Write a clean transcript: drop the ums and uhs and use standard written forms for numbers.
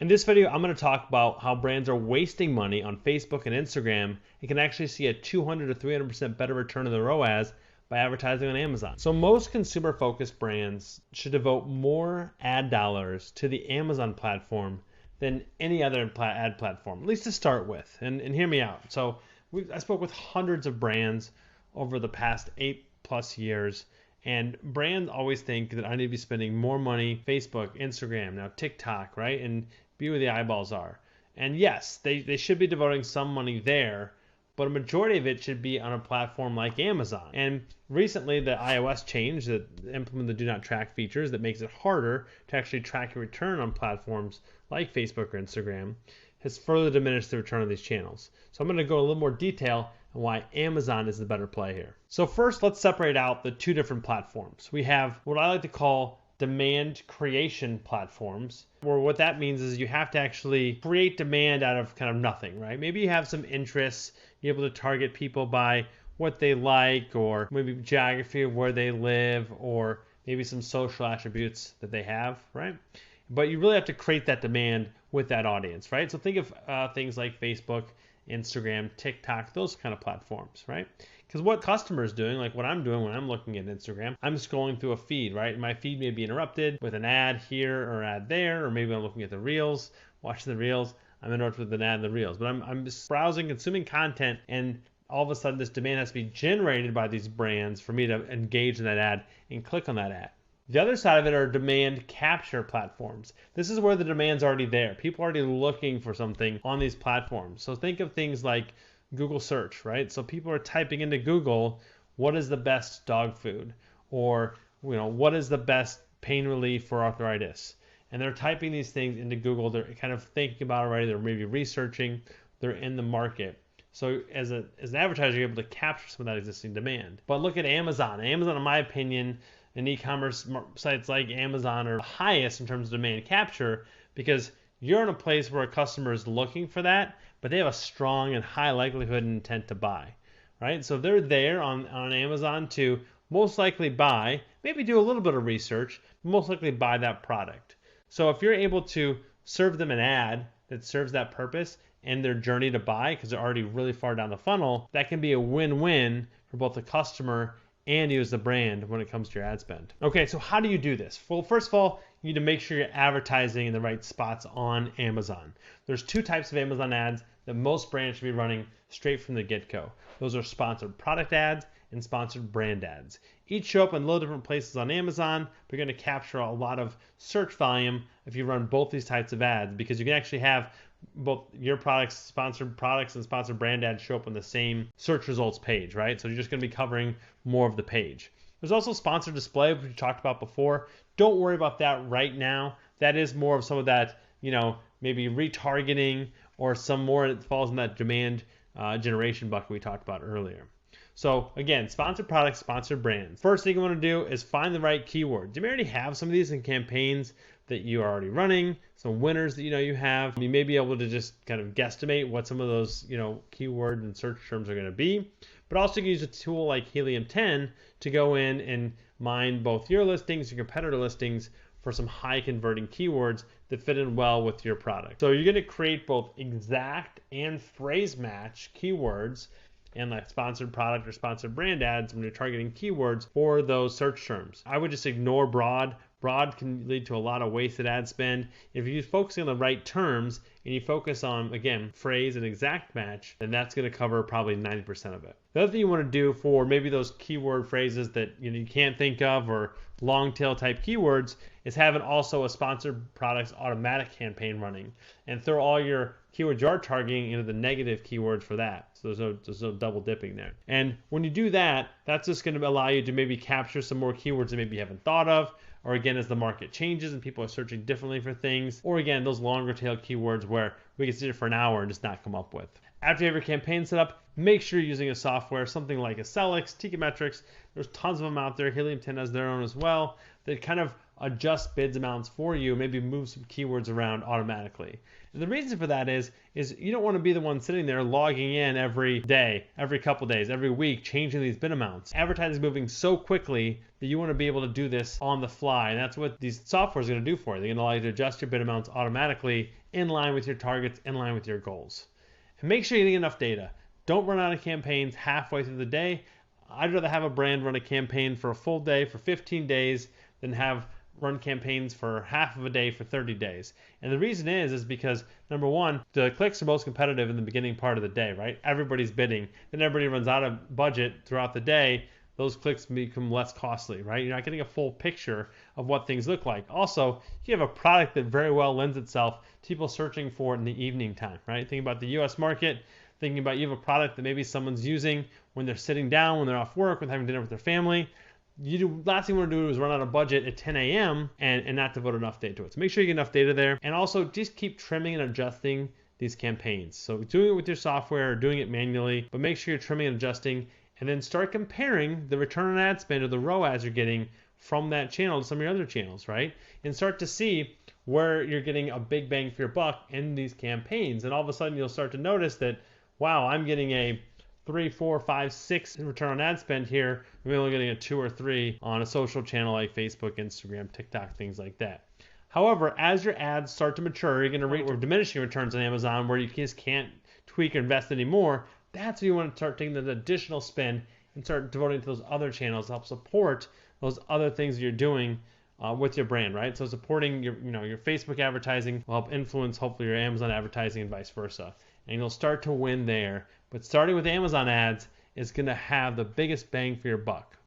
In this video, I'm going to talk about how brands are wasting money on Facebook and Instagram and can actually see a 200 to 300% better return on their ROAS by advertising on Amazon. So most consumer-focused brands should devote more ad dollars to the Amazon platform than any other ad platform, at least to start with. And hear me out. So I spoke with hundreds of brands over the past 8+ years. And brands always think that I need to be spending more money, Facebook, Instagram, now TikTok, right? And be where the eyeballs are. And yes, they should be devoting some money there, but a majority of it should be on a platform like Amazon. And recently the iOS change that implemented the do not track features that makes it harder to actually track your return on platforms like Facebook or Instagram has further diminished the return of these channels. So I'm going to go a little more detail on why Amazon is the better play here. So first, let's separate out the two different platforms. We have what I like to call demand creation platforms, where what that means is you have to actually create demand out of kind of nothing, right? Maybe you have some interests, you're able to target people by what they like, or maybe geography of where they live, or maybe some social attributes that they have, right? But you really have to create that demand with that audience, right? So think of things like Facebook, Instagram, TikTok, those kind of platforms, right? Because what customers doing, like what I'm doing when I'm looking at Instagram, I'm scrolling through a feed, right? And my feed may be interrupted with an ad here or ad there, or maybe I'm looking at the reels, watching the reels, I'm interrupted with an ad in the reels. But I'm just browsing, consuming content, and all of a sudden this demand has to be generated by these brands for me to engage in that ad and click on that ad. The other side of it are demand capture platforms. This is where the demand's already there. People are already looking for something on these platforms. So think of things like Google search, right? So people are typing into Google, what is the best dog food? Or, what is the best pain relief for arthritis? And they're typing these things into Google. They're kind of thinking about it already. They're maybe researching. They're in the market. So as an advertiser, you're able to capture some of that existing demand. But look at Amazon. Amazon, in my opinion, and e-commerce sites like Amazon are highest in terms of demand capture because you're in a place where a customer is looking for that, but they have a strong and high likelihood and intent to buy, right? So they're there on Amazon to most likely buy, maybe do a little bit of research, but most likely buy that product. So if you're able to serve them an ad that serves that purpose and their journey to buy because they're already really far down the funnel, that can be a win-win for both the customer and you as the brand when it comes to your ad spend. Okay, so how do you do this? Well, first of all, you need to make sure you're advertising in the right spots on Amazon. There's two types of Amazon ads that most brands should be running straight from the get-go. Those are sponsored product ads and sponsored brand ads. Each show up in little different places on Amazon, but you're going to capture a lot of search volume if you run both these types of ads because you can actually have both your sponsored products and sponsored brand ads show up on the same search results page, right? So you're just going to be covering more of the page. There's also sponsored display, which we talked about before. Don't worry about that right now. That is more of some of that, maybe retargeting or some more that falls in that demand generation bucket we talked about earlier. So again, sponsored products, sponsored brands. First thing you want to do is find the right keywords. You may already have some of these in campaigns that you are already running, some winners that you have. You may be able to just kind of guesstimate what some of those keyword and search terms are going to be. But also you can use a tool like Helium 10 to go in and mine both your listings and competitor listings for some high converting keywords that fit in well with your product. So you're going to create both exact and phrase match keywords and like sponsored product or sponsored brand ads when you're targeting keywords for those search terms. I would just ignore broad. Broad can lead to a lot of wasted ad spend. If you're focusing on the right terms and you focus on, again, phrase and exact match, then that's going to cover probably 90% of it. The other thing you want to do for maybe those keyword phrases that you can't think of or long tail type keywords is having also a sponsored products automatic campaign running and throw all your keywords you are targeting into the negative keywords for that. So there's no double dipping there. And when you do that, that's just going to allow you to maybe capture some more keywords that maybe you haven't thought of, or again, as the market changes and people are searching differently for things, or again, those longer tail keywords where we can sit it for an hour and just not come up with. After you have your campaign set up, make sure you're using a software, something like Accelix, Metrics. There's tons of them out there. Helium 10 has their own as well that kind of adjust bids amounts for you, maybe move some keywords around automatically. And the reason for that is you don't want to be the one sitting there logging in every day, every couple days, every week, changing these bid amounts. Advertising is moving so quickly that you want to be able to do this on the fly. And that's what these software is going to do for you. They're going to allow you to adjust your bid amounts automatically in line with your targets, in line with your goals. And make sure you're getting enough data. Don't run out of campaigns halfway through the day. I'd rather have a brand run a campaign for a full day for 15 days than have run campaigns for half of a day for 30 days. And the reason is because number one, the clicks are most competitive in the beginning part of the day, right? Everybody's bidding. Then everybody runs out of budget throughout the day. Those clicks become less costly, right? You're not getting a full picture of what things look like. Also, you have a product that very well lends itself to people searching for it in the evening time, right? Think about the US market, thinking about you have a product that maybe someone's using when they're sitting down, when they're off work, when they're having dinner with their family. Last thing you want to do is run out of budget at 10 a.m. and not devote enough data to it. So make sure you get enough data there. And also just keep trimming and adjusting these campaigns. So doing it with your software or doing it manually, but make sure you're trimming and adjusting, and then start comparing the return on ad spend or the ROAS you're getting from that channel to some of your other channels, right? And start to see where you're getting a big bang for your buck in these campaigns. And all of a sudden you'll start to notice that, wow, I'm getting a 3, 4, 5, 6 return on ad spend here. I'm only getting a 2 or 3 on a social channel like Facebook, Instagram, TikTok, things like that. However, as your ads start to mature, you're going to reach diminishing returns on Amazon where you just can't tweak or invest anymore. That's when you want to start taking that additional spend and start devoting to those other channels to help support those other things that you're doing with your brand, right? So supporting your Facebook advertising will help influence hopefully your Amazon advertising and vice versa. And you'll start to win there. But starting with Amazon ads is going to have the biggest bang for your buck.